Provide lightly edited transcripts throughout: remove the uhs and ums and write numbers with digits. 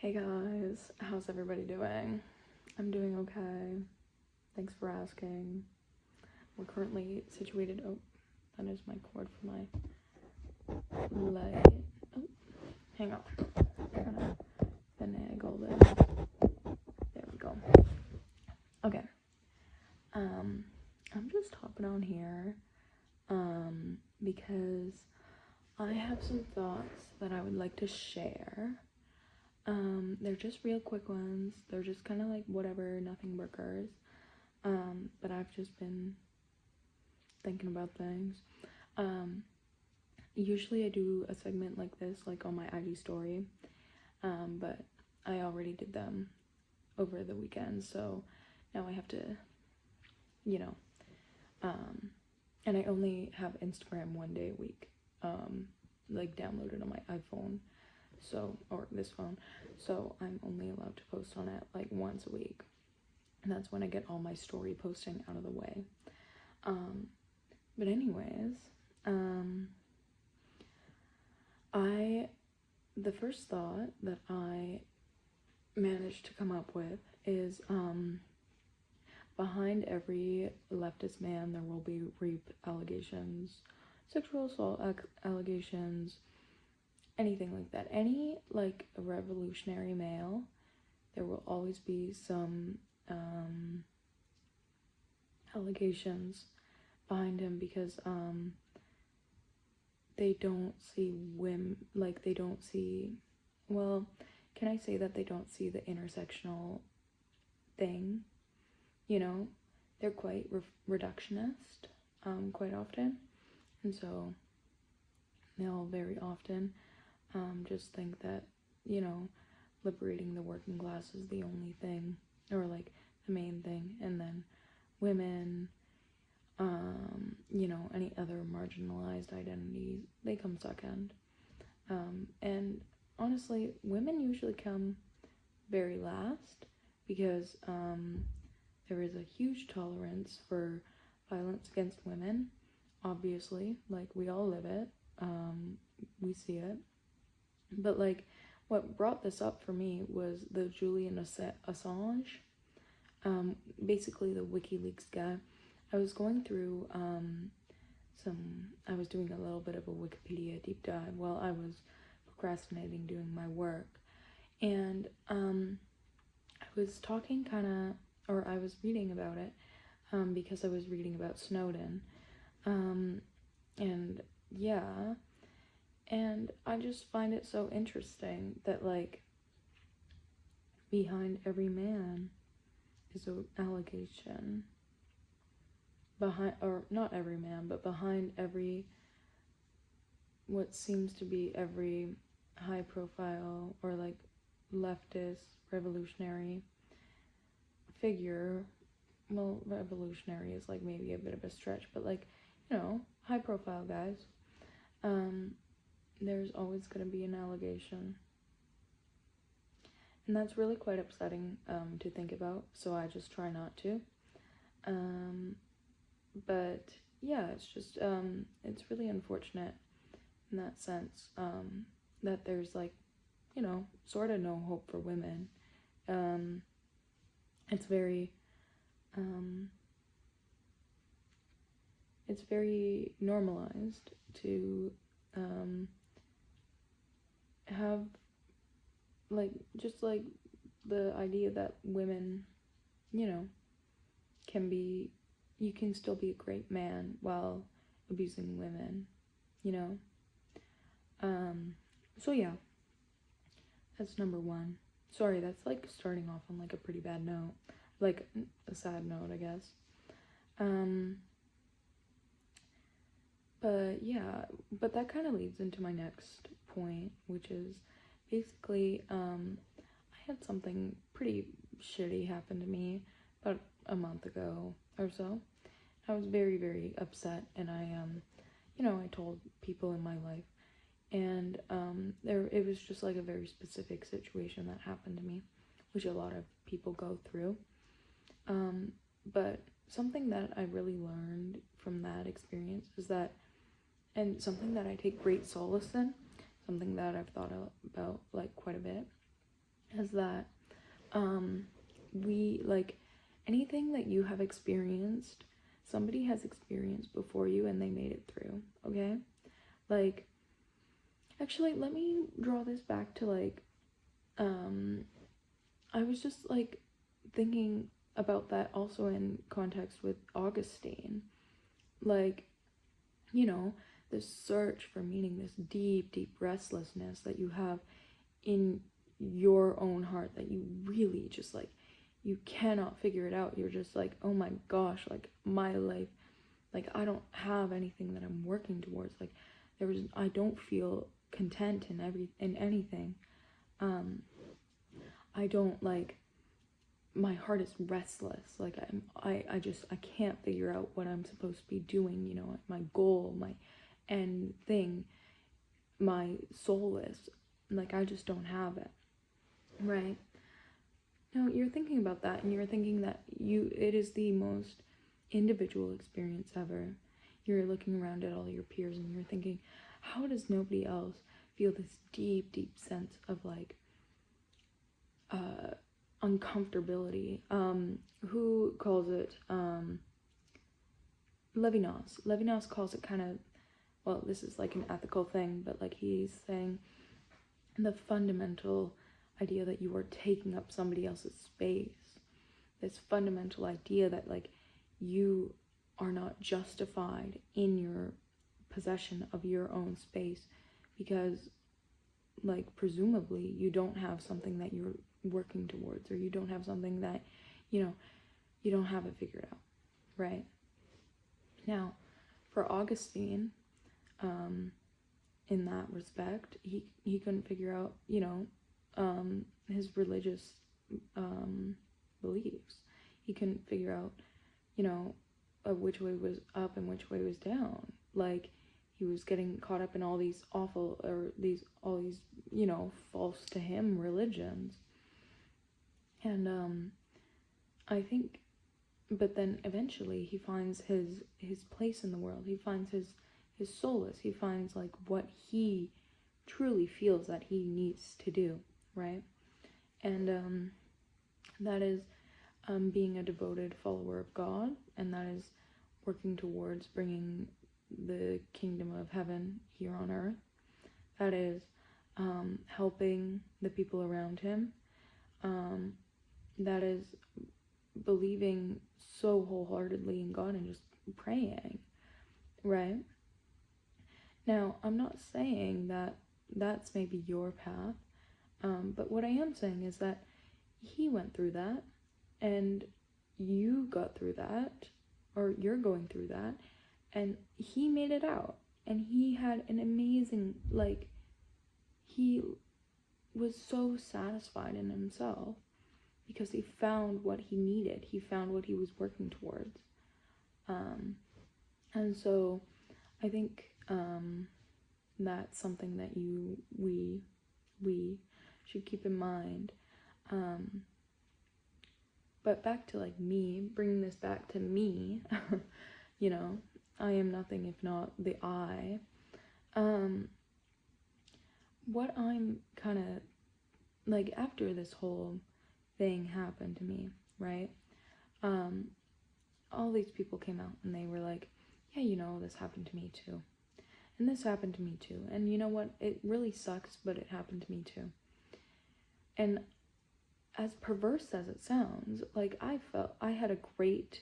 Hey guys, how's everybody doing? I'm doing okay. Thanks for asking. We're currently situated. Oh, that is my cord for my light. Oh, hang on. I'm gonna finagle this. There we go. Okay. I'm just hopping on here, because I have some thoughts that I would like to share. They're just real quick ones. They're just kind of like whatever, nothing burgers. But I've just been thinking about things. Usually I do a segment like this, like on my IG story. But I already did them over the weekend, so now I have to, you know, and I only have Instagram one day a week, like downloaded on my iPhone. So, or this phone, so I'm only allowed to post on it like once a week, and that's when I get all my story posting out of the way. But anyways, the first thought that I managed to come up with is, behind every leftist man there will be rape allegations, sexual assault allegations, anything like that. Any like a revolutionary male, there will always be some allegations behind him, because they don't see women, like they don't see, well, can I say that they don't see the intersectional thing? You know, they're quite reductionist, quite often, and so they'll very often just think that, you know, liberating the working class is the only thing, or like the main thing, and then women, you know, any other marginalized identities, they come second. And honestly, women usually come very last, because there is a huge tolerance for violence against women, obviously, like we all live it, we see it. But like, what brought this up for me was the Julian Assange, basically the WikiLeaks guy. I was going through I was doing a little bit of a Wikipedia deep dive while I was procrastinating doing my work, and I was talking I was reading about it, because I was reading about Snowden, and yeah, and I just find it so interesting that like behind every man is an allegation. Behind, or not every man, but behind every, what seems to be every high profile or like leftist revolutionary figure, well, revolutionary is like maybe a bit of a stretch, but like, you know, high profile guys, there's always going to be an allegation. And that's really quite upsetting to think about, so I just try not to. But yeah, it's just, it's really unfortunate in that sense, that there's like, you know, sort of no hope for women. It's very, it's very normalized to have like, just like the idea that women, you know, you can still be a great man while abusing women, you know? So yeah, that's number one. Sorry, that's like starting off on like a pretty bad note, like a sad note, I guess. But yeah, but that kind of leads into my next point, which is basically, I had something pretty shitty happen to me about a month ago or so. I was very, very upset, and I, you know, I told people in my life, and it was just like a very specific situation that happened to me, which a lot of people go through. But something that I really learned from that experience is that, and something that I take great solace in, something that I've thought about like quite a bit, is that we, like, anything that you have experienced, somebody has experienced before you and they made it through, okay? Like, actually, let me draw this back to, like, I was just, like, thinking about that also in context with Augustine. Like, you know, this search for meaning, this deep, deep restlessness that you have in your own heart that you really just, like, you cannot figure it out. You're just like, oh my gosh, like, my life, like, I don't have anything that I'm working towards. Like, I don't feel content in anything. I don't, like, my heart is restless. Like, I can't figure out what I'm supposed to be doing, you know, my goal, my end thing, my soul is. Like, I just don't have it, right? Now, you're thinking about that, and you're thinking that it is the most individual experience ever. You're looking around at all your peers, and you're thinking, how does nobody else feel this deep, deep sense of, like, uncomfortability? Who calls it, Levinas. Levinas calls it kind of, well, this is like an ethical thing, but, like, he's saying the fundamental idea that you are taking up somebody else's space. This fundamental idea that, like, you are not justified in your possession of your own space because, like, presumably you don't have something that you're working towards, or you don't have something that, you know, you don't have it figured out, right? Now, for Augustine, in that respect, he couldn't figure out, you know, his religious beliefs. He couldn't figure out, you know, which way was up and which way was down. Like, he was getting caught up in all these awful, or all these, you know, false to him religions. And I think, but then eventually he finds his place in the world. He finds his solace. He finds, like, what he truly feels that he needs to do, right? And that is being a devoted follower of God, and that is working towards bringing the kingdom of heaven here on earth. That is helping the people around him. That is believing so wholeheartedly in God and just praying, right? Now, I'm not saying that that's maybe your path, but what I am saying is that he went through that, and you got through that, or you're going through that, and he made it out, and he had an amazing, like, he was so satisfied in himself because he found what he needed. He found what he was working towards. And so I think that's something that we should keep in mind. But back to, like, me, bringing this back to me, you know, I am nothing if not the I. What I'm kind of, like, after this whole thing happened to me, right? All these people came out and they were like, yeah, you know, this happened to me too. And this happened to me too. And you know what? It really sucks, but it happened to me too. And as perverse as it sounds, like, I felt I had a great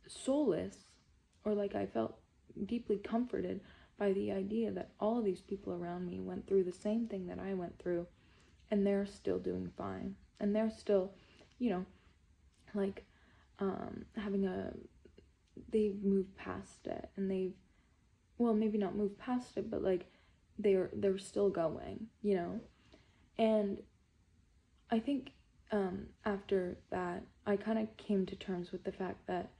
solace, or, like, I felt deeply comforted by the idea that all of these people around me went through the same thing that I went through, and they're still doing fine. And they're still, you know, like, they've moved past it, and well, maybe not moved past it, but, like, they're still going, you know? And I think after that, I kind of came to terms with the fact that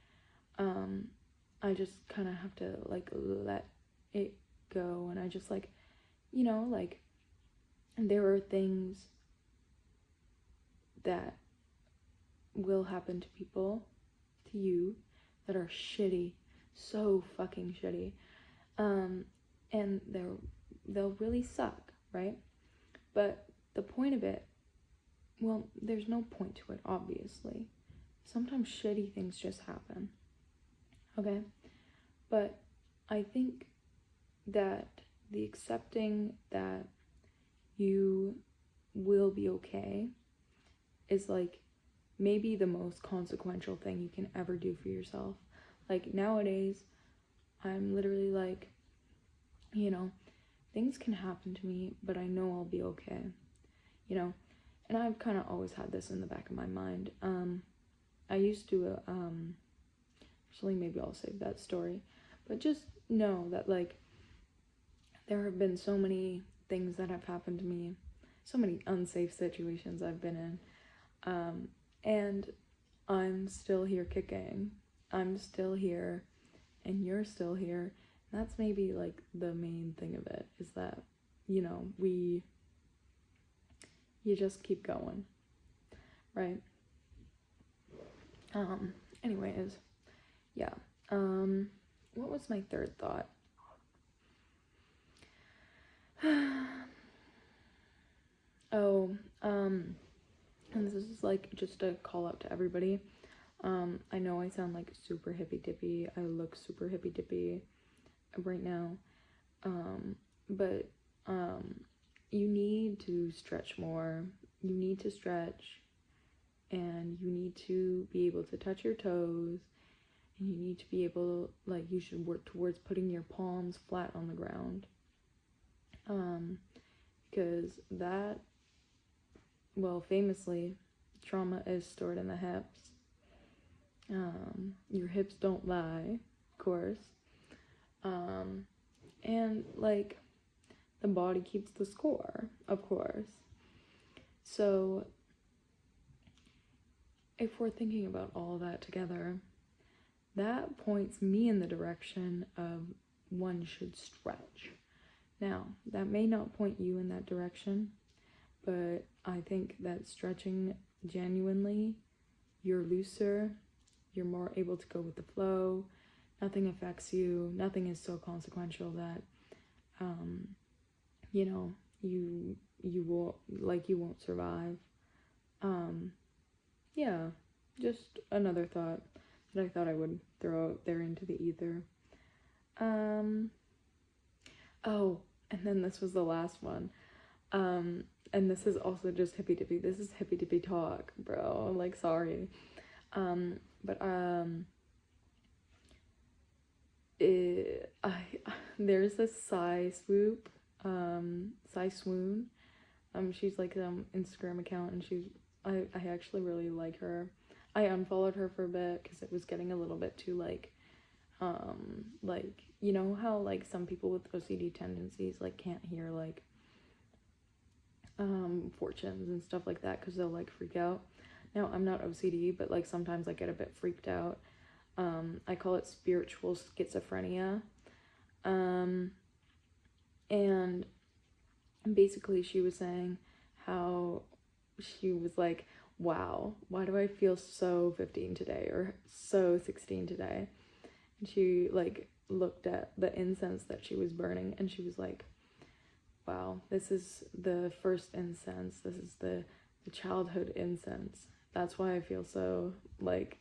I just kind of have to, like, let it go, and I just, like, you know, like, there are things that will happen to people, to you, that are shitty, so fucking shitty, and they'll really suck, right? But the point of it, well, there's no point to it, obviously. Sometimes shitty things just happen, okay? But I think that the accepting that you will be okay is like maybe the most consequential thing you can ever do for yourself. Like nowadays, I'm literally like, you know, things can happen to me, but I know I'll be okay, you know? And I've kind of always had this in the back of my mind. I used to, actually, maybe I'll save that story, but just know that, like, there have been so many things that have happened to me, so many unsafe situations I've been in, and I'm still here kicking. I'm still here, and you're still here. And that's maybe, like, the main thing of it, is that, you know, you just keep going, right? Anyways, yeah. What was my third thought? And this is like just a call out to everybody. I know I sound like super hippy dippy. I look super hippy dippy right now. But you need to stretch more. You need to stretch, and you need to be able to touch your toes, and you need to be able, like, you should work towards putting your palms flat on the ground. Because that, well, famously, trauma is stored in the hips. Your hips don't lie, of course. And, like, the body keeps the score, of course. So, if we're thinking about all that together, that points me in the direction of one should stretch. Now, that may not point you in that direction, but I think that stretching genuinely, you're looser, you're more able to go with the flow, nothing affects you, nothing is so consequential that, you know, you won't survive. Yeah, just another thought that I thought I would throw out there into the ether. Oh, and then this was the last one. And this is also just hippy dippy. This is hippy dippy talk, bro. Like, sorry. There's this Psy Swoon. She's like Instagram account, and I actually really like her. I unfollowed her for a bit because it was getting a little bit too like, you know how like some people with OCD tendencies like can't hear like fortunes and stuff like that because they'll like freak out. Now, I'm not OCD, but like sometimes I get a bit freaked out. I call it spiritual schizophrenia. And basically she was saying how she was like, wow, why do I feel so 15 today or so 16 today? And she like looked at the incense that she was burning, and she was like, wow, this is the first incense. This is the childhood incense. That's why I feel so like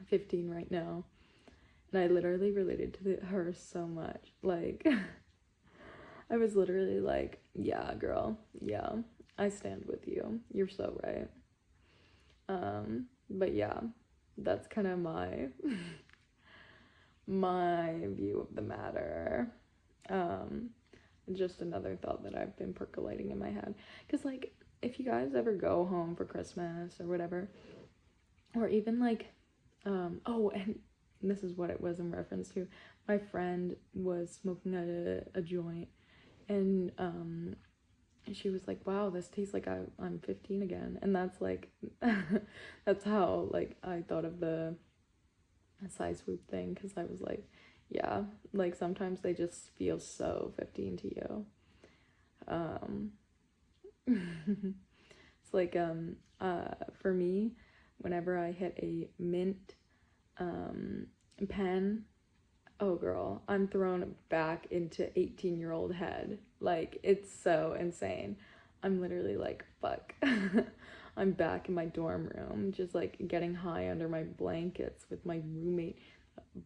15 right now. And I literally related to her so much. Like, I was literally like, yeah, girl, yeah, I stand with you. You're so right. But yeah, that's kind of my view of the matter. Just another thought that I've been percolating in my head. Because, like, if you guys ever go home for Christmas or whatever, or even, like, oh, and this is what it was in reference to. My friend was smoking a joint, and she was like, wow, this tastes like I'm 15 again. And that's, like, that's how, like, I thought of the Psy Swoop thing, because I was like, yeah, like, sometimes they just feel so 15 to you. It's like, for me, whenever I hit a mint, pen, oh girl, I'm thrown back into 18-year-old head. Like, it's so insane. I'm literally like, fuck. I'm back in my dorm room, just like getting high under my blankets with my roommate,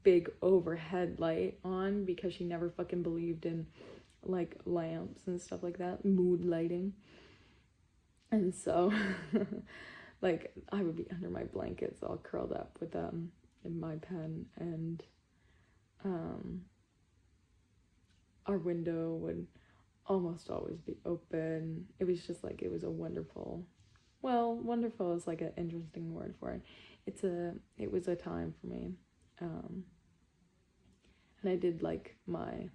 big overhead light on because she never fucking believed in like lamps and stuff like that, mood lighting. And so, like, I would be under my blankets all curled up with in my pen, and our window would almost always be open. It was just like, it was a wonderful, well, wonderful is like an interesting word for it. It was a time for me. And I did like my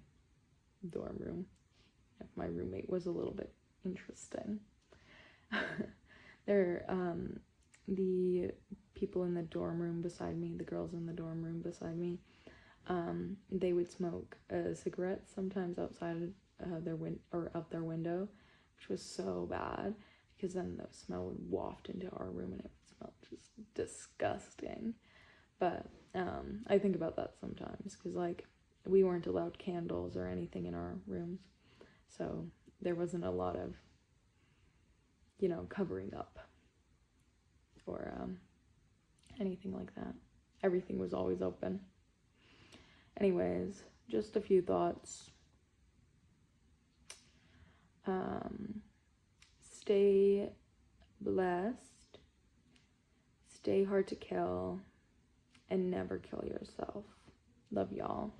dorm room. If my roommate was a little bit interesting. The people in the dorm room beside me, the girls in the dorm room beside me, they would smoke cigarettes sometimes outside out their window, which was so bad because then the smell would waft into our room and it would smell just disgusting. But I think about that sometimes because like we weren't allowed candles or anything in our rooms, so there wasn't a lot of, you know, covering up or anything like that. Everything was always open. Anyways, just a few thoughts. Stay blessed, stay hard to kill, and never kill yourself. Love y'all.